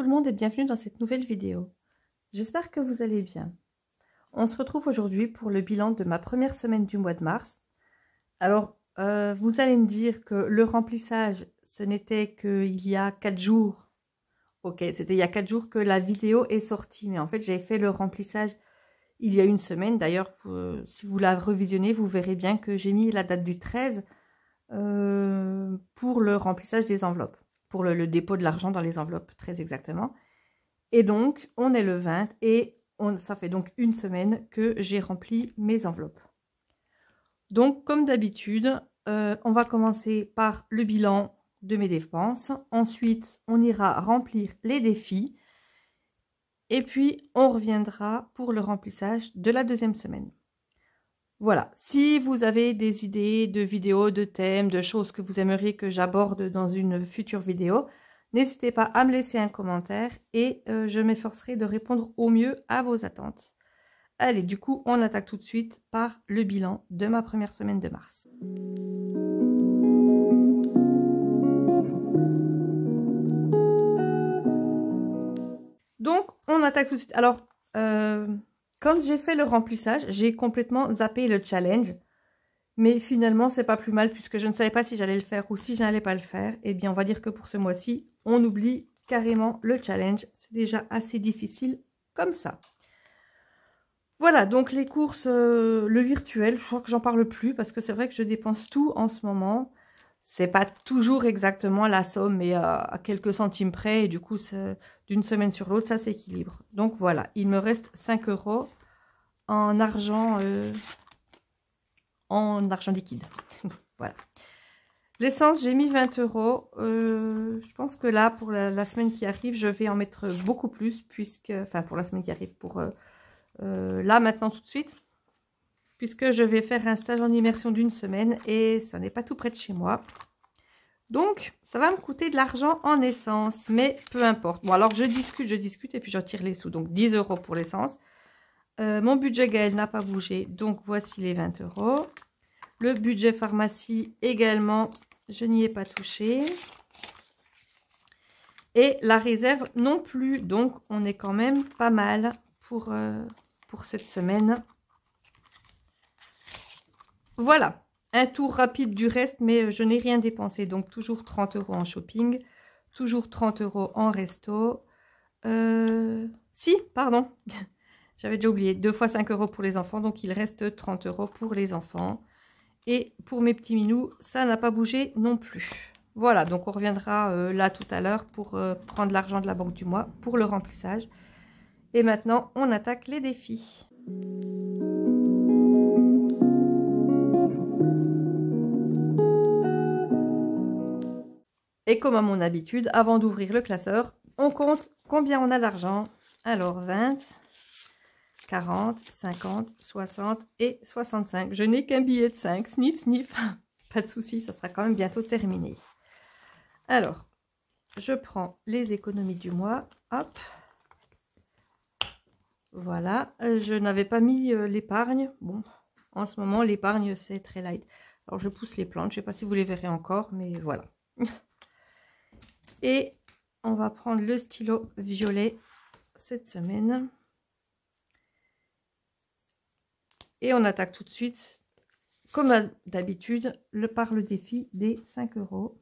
le monde et bienvenue dans cette nouvelle vidéo. J'espère que vous allez bien. On se retrouve aujourd'hui pour le bilan de ma première semaine du mois de mars. Alors, vous allez me dire que le remplissage, ce n'était qu'il y a 4 jours. Ok, c'était il y a 4 jours que la vidéo est sortie. Mais en fait, j'ai fait le remplissage il y a une semaine. D'ailleurs, si vous la revisionnez, vous verrez bien que j'ai mis la date du 13 pour le remplissage des enveloppes. Pour le dépôt de l'argent dans les enveloppes, très exactement. Et donc, on est le 20 et ça fait donc une semaine que j'ai rempli mes enveloppes. Donc, comme d'habitude, on va commencer par le bilan de mes dépenses. Ensuite, on ira remplir les défis. Et puis, on reviendra pour le remplissage de la deuxième semaine. Voilà, si vous avez des idées de vidéos, de thèmes, de choses que vous aimeriez que j'aborde dans une future vidéo, n'hésitez pas à me laisser un commentaire et je m'efforcerai de répondre au mieux à vos attentes. Allez, du coup, on attaque tout de suite par le bilan de ma première semaine de mars. Donc, on attaque tout de suite. Alors, quand j'ai fait le remplissage, j'ai complètement zappé le challenge. Mais finalement, c'est pas plus mal puisque je ne savais pas si j'allais le faire ou si je n'allais pas le faire. Eh bien, on va dire que pour ce mois-ci, on oublie carrément le challenge. C'est déjà assez difficile comme ça. Voilà, donc les courses, le virtuel, je crois que j'en parle plus parce que c'est vrai que je dépense tout en ce moment. C'est pas toujours exactement la somme, mais à quelques centimes près. Et du coup, d'une semaine sur l'autre, ça s'équilibre. Donc voilà, il me reste 5 € en argent liquide. Voilà. L'essence, j'ai mis 20 €. Je pense que là, pour la semaine qui arrive, je vais en mettre beaucoup plus, puisque, enfin, pour la semaine qui arrive, pour là, maintenant, tout de suite, puisque je vais faire un stage en immersion d'une semaine et ça n'est pas tout près de chez moi. Donc, ça va me coûter de l'argent en essence, mais peu importe. Bon, alors, je discute et puis j'en tire les sous. Donc, 10 € pour l'essence. Mon budget Gaël n'a pas bougé, donc voici les 20 €. Le budget pharmacie également, je n'y ai pas touché. Et la réserve non plus, donc on est quand même pas mal pour cette semaine. Voilà, un tour rapide du reste, mais je n'ai rien dépensé. Donc toujours 30 € en shopping, toujours 30 € en resto. Si, pardon, j'avais déjà oublié, 2 fois 5 € pour les enfants, donc il reste 30 € pour les enfants. Et pour mes petits minous, ça n'a pas bougé non plus. Voilà, donc on reviendra là tout à l'heure pour prendre l'argent de la banque du mois pour le remplissage. Et maintenant, on attaque les défis. Et comme à mon habitude, avant d'ouvrir le classeur, on compte combien on a d'argent. Alors 20, 40, 50, 60 et 65. Je n'ai qu'un billet de 5. Sniff, sniff. Pas de souci, ça sera quand même bientôt terminé. Alors, je prends les économies du mois. Hop. Voilà. Je n'avais pas mis l'épargne. Bon, en ce moment, l'épargne, c'est très light. Alors, je pousse les plantes. Je ne sais pas si vous les verrez encore, mais voilà. Et on va prendre le stylo violet cette semaine. Et on attaque tout de suite, comme d'habitude, par le défi des 5 €.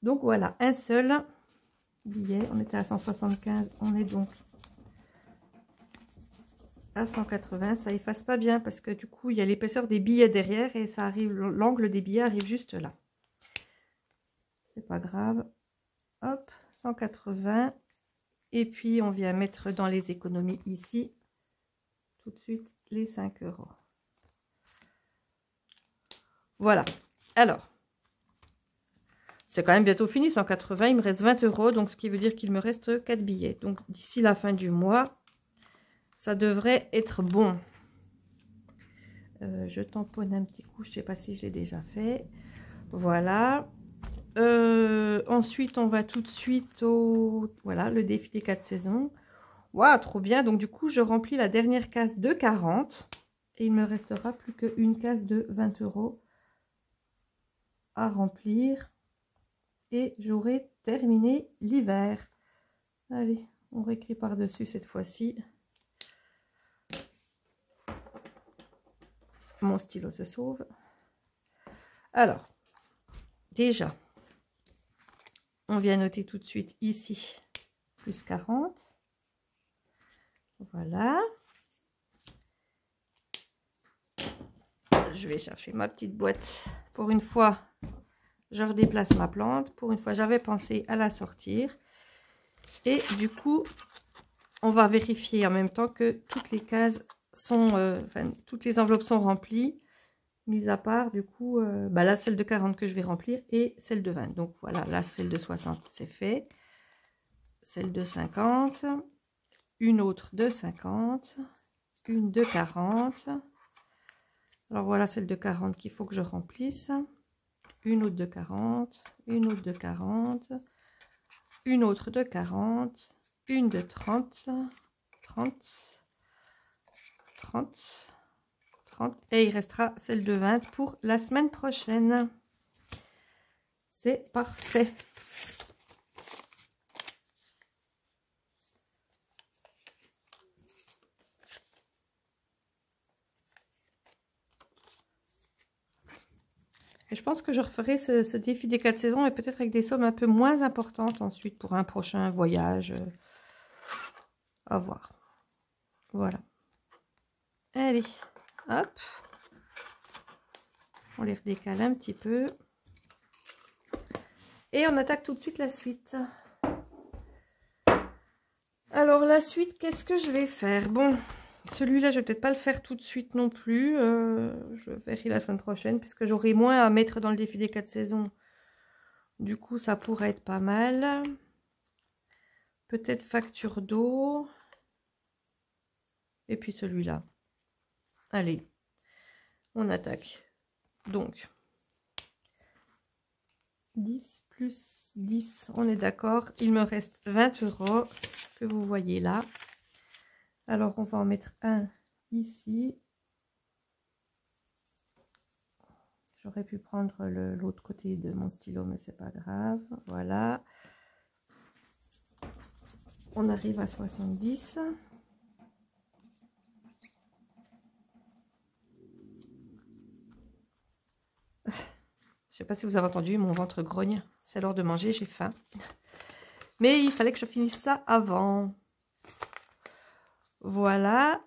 Donc voilà, un seul billet. On était à 175, on est donc à 180. Ça efface pas bien parce que du coup, il y a l'épaisseur des billets derrière et ça arrive, l'angle des billets arrive juste là. C'est pas grave. Hop, 180. Et puis, on vient mettre dans les économies ici, tout de suite, les 5 €. Voilà. Alors, c'est quand même bientôt fini, 180. Il me reste 20 €, donc ce qui veut dire qu'il me reste 4 billets. Donc, d'ici la fin du mois, ça devrait être bon. Je tamponne un petit coup, je ne sais pas si j'ai déjà fait. Voilà. Ensuite, on va tout de suite au... Voilà, le défi des 4 saisons. Waouh, trop bien. Donc, du coup, je remplis la dernière case de 40. Et il me restera plus qu'une case de 20 € à remplir. Et j'aurai terminer l'hiver. Allez, on réécrit par-dessus cette fois-ci. Mon stylo se sauve. Alors, déjà, on vient noter tout de suite ici, plus 40. Voilà. Je vais chercher ma petite boîte. Pour une fois, je redéplace ma plante. Pour une fois, j'avais pensé à la sortir. Et du coup, on va vérifier en même temps que toutes les cases sont... enfin, toutes les enveloppes sont remplies. Mis à part, du coup, là, celle de 40 que je vais remplir et celle de 20. Donc, voilà, là, celle de 60, c'est fait. Celle de 50. Une autre de 50. Une de 40. Alors voilà celle de 40 qu'il faut que je remplisse. Une autre de 40, une autre de 40, une autre de 40, une de 30, 30, 30, 30. Et il restera celle de 20 pour la semaine prochaine. C'est parfait. Et je pense que je referai ce défi des 4 saisons et peut-être avec des sommes un peu moins importantes ensuite pour un prochain voyage. À voir. Voilà. Allez, hop. On les redécale un petit peu. Et on attaque tout de suite la suite. Alors la suite, qu'est-ce que je vais faire? Bon, celui-là, je vais peut-être pas le faire tout de suite non plus. Je verrai la semaine prochaine puisque j'aurai moins à mettre dans le défi des 4 saisons. Du coup, ça pourrait être pas mal. Peut-être facture d'eau. Et puis celui-là. Allez, on attaque. Donc, 10 plus 10, on est d'accord. Il me reste 20 € que vous voyez là. Alors, on va en mettre un ici. J'aurais pu prendre l'autre côté de mon stylo, mais c'est pas grave. Voilà. On arrive à 70. Je sais pas si vous avez entendu, mon ventre grogne. C'est l'heure de manger, j'ai faim. Mais il fallait que je finisse ça avant. Voilà.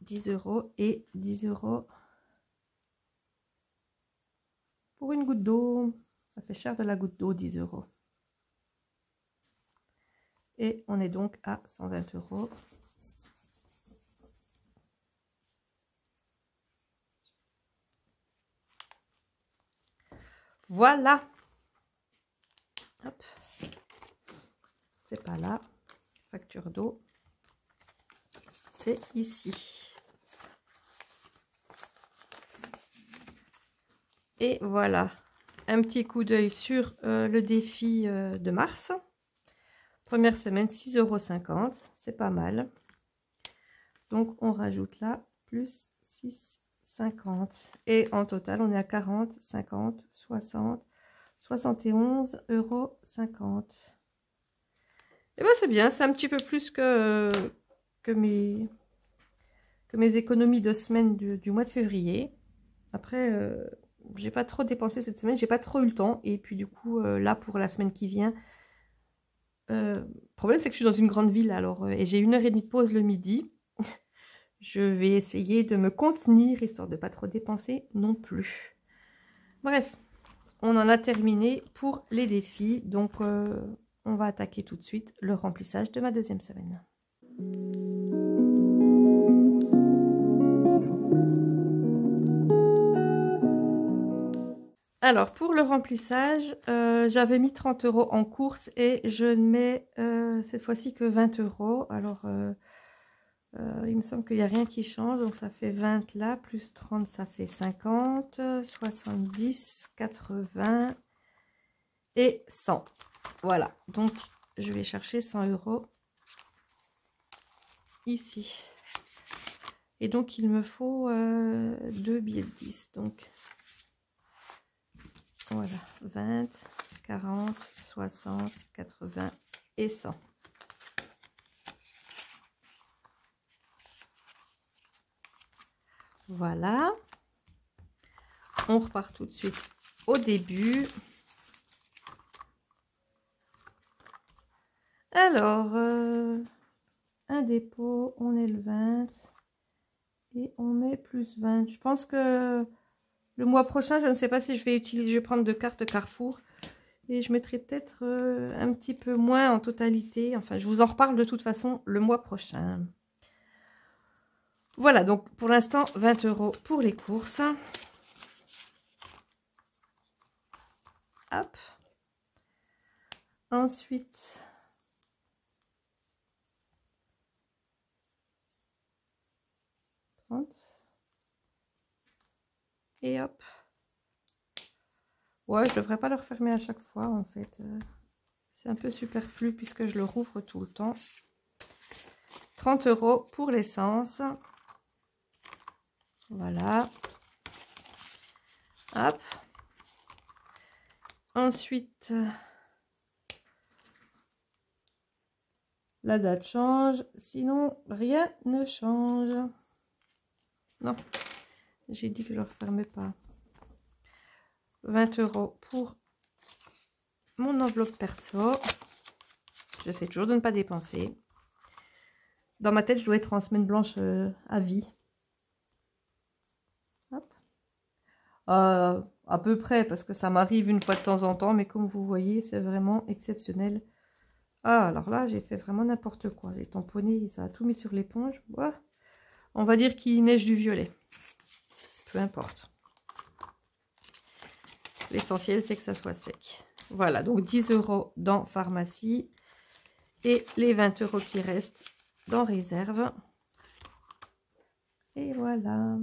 10 € et 10 € pour une goutte d'eau. Ça fait cher de la goutte d'eau, 10 €. Et on est donc à 120 €. Voilà. Hop. C'est pas là. Facture d'eau. C'est ici. Et voilà. Un petit coup d'œil sur le défi de mars. Première semaine, 6,50 €. C'est pas mal. Donc, on rajoute là, plus 6,50 €. Et en total, on est à 40, 50, 60, 71,50 €. Et bien, c'est bien. C'est un petit peu plus que mes économies de semaine du mois de février. Après, j'ai pas trop dépensé cette semaine. J'ai pas trop eu le temps. Et puis, du coup, là, pour la semaine qui vient, le problème, c'est que je suis dans une grande ville. Alors, et j'ai 1h30 de pause le midi. Je vais essayer de me contenir, histoire de ne pas trop dépenser non plus. Bref, on en a terminé pour les défis. Donc, on va attaquer tout de suite le remplissage de ma deuxième semaine. Alors, pour le remplissage, j'avais mis 30 € en course et je ne mets cette fois-ci que 20 €. Alors, il me semble qu'il n'y a rien qui change, donc ça fait 20 là, plus 30, ça fait 50, 70, 80 et 100. Voilà, donc je vais chercher 100 € ici. Et donc, il me faut 2 billets de 10. Donc, voilà, 20, 40, 60, 80 et 100. Voilà. On repart tout de suite au début. Alors, un dépôt, on est le 20 et on met plus 20. Je pense que le mois prochain, je ne sais pas si je vais utiliser, je vais prendre de cartes Carrefour et je mettrai peut-être un petit peu moins en totalité. Enfin, je vous en reparle de toute façon le mois prochain. Voilà, donc pour l'instant, 20 € pour les courses. Hop. Ensuite, et hop. Ouais, je devrais pas le refermer à chaque fois en fait. C'est un peu superflu puisque je le rouvre tout le temps. 30 € pour l'essence. Voilà. Hop. Ensuite, la date change. Sinon, rien ne change. Non, j'ai dit que je ne refermais pas. 20 € pour mon enveloppe perso. J'essaie toujours de ne pas dépenser. Dans ma tête, je dois être en semaine blanche à vie. Hop. À peu près, parce que ça m'arrive une fois de temps en temps, mais comme vous voyez, c'est vraiment exceptionnel. Ah, alors là, j'ai fait vraiment n'importe quoi. J'ai tamponné, ça a tout mis sur l'éponge. Ouais. On va dire qu'il neige du violet. Peu importe. L'essentiel, c'est que ça soit sec. Voilà, donc 10 € dans pharmacie et les 20 € qui restent dans réserve. Et voilà.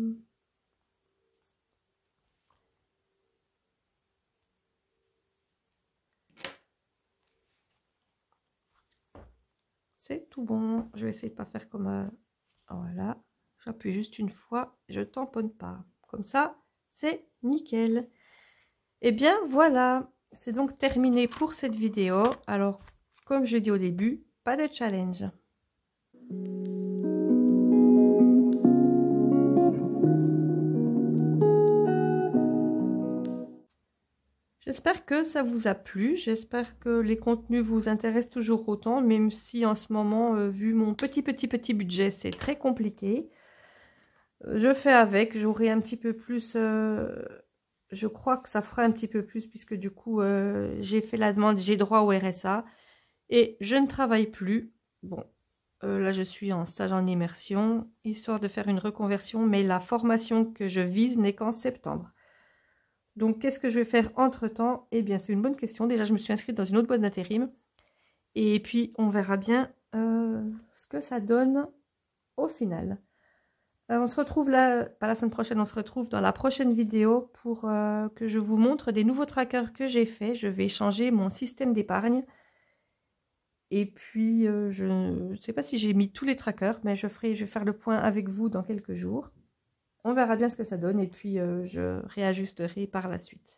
C'est tout bon. Je vais essayer de pas faire comme... voilà. J'appuie juste une fois. Je tamponne pas. Comme ça, c'est nickel. Et bien, voilà. C'est donc terminé pour cette vidéo. Alors, comme je dis au début, pas de challenge. J'espère que ça vous a plu, j'espère que les contenus vous intéressent toujours autant, même si en ce moment, vu mon petit budget, c'est très compliqué. Je fais avec, j'aurai un petit peu plus, je crois que ça fera un petit peu plus, puisque du coup, j'ai fait la demande, j'ai droit au RSA, et je ne travaille plus. Bon, là je suis en stage en immersion, histoire de faire une reconversion, mais la formation que je vise n'est qu'en septembre. Donc, qu'est-ce que je vais faire entre-temps? Eh bien, c'est une bonne question. Déjà, je me suis inscrite dans une autre boîte d'intérim. Et puis, on verra bien ce que ça donne au final. On se retrouve là, pas la semaine prochaine, on se retrouve dans la prochaine vidéo pour que je vous montre des nouveaux trackers que j'ai faits. Je vais changer mon système d'épargne. Et puis, je ne sais pas si j'ai mis tous les trackers, mais je vais faire le point avec vous dans quelques jours. On verra bien ce que ça donne et puis je réajusterai par la suite.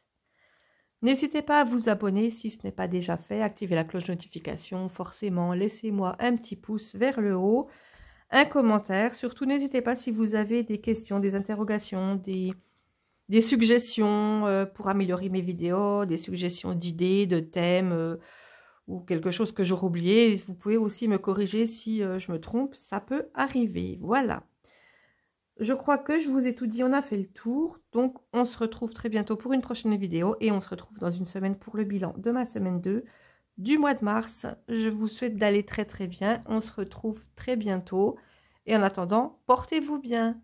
N'hésitez pas à vous abonner si ce n'est pas déjà fait. Activez la cloche de notification. Forcément, laissez-moi un petit pouce vers le haut. Un commentaire. Surtout, n'hésitez pas si vous avez des questions, des interrogations, des suggestions pour améliorer mes vidéos, des suggestions d'idées, de thèmes ou quelque chose que j'aurais oublié. Vous pouvez aussi me corriger si je me trompe. Ça peut arriver. Voilà. Je crois que je vous ai tout dit, on a fait le tour. Donc, on se retrouve très bientôt pour une prochaine vidéo. Et on se retrouve dans une semaine pour le bilan de ma semaine 2 du mois de mars. Je vous souhaite d'aller très bien. On se retrouve très bientôt. Et en attendant, portez-vous bien.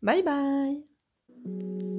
Bye bye.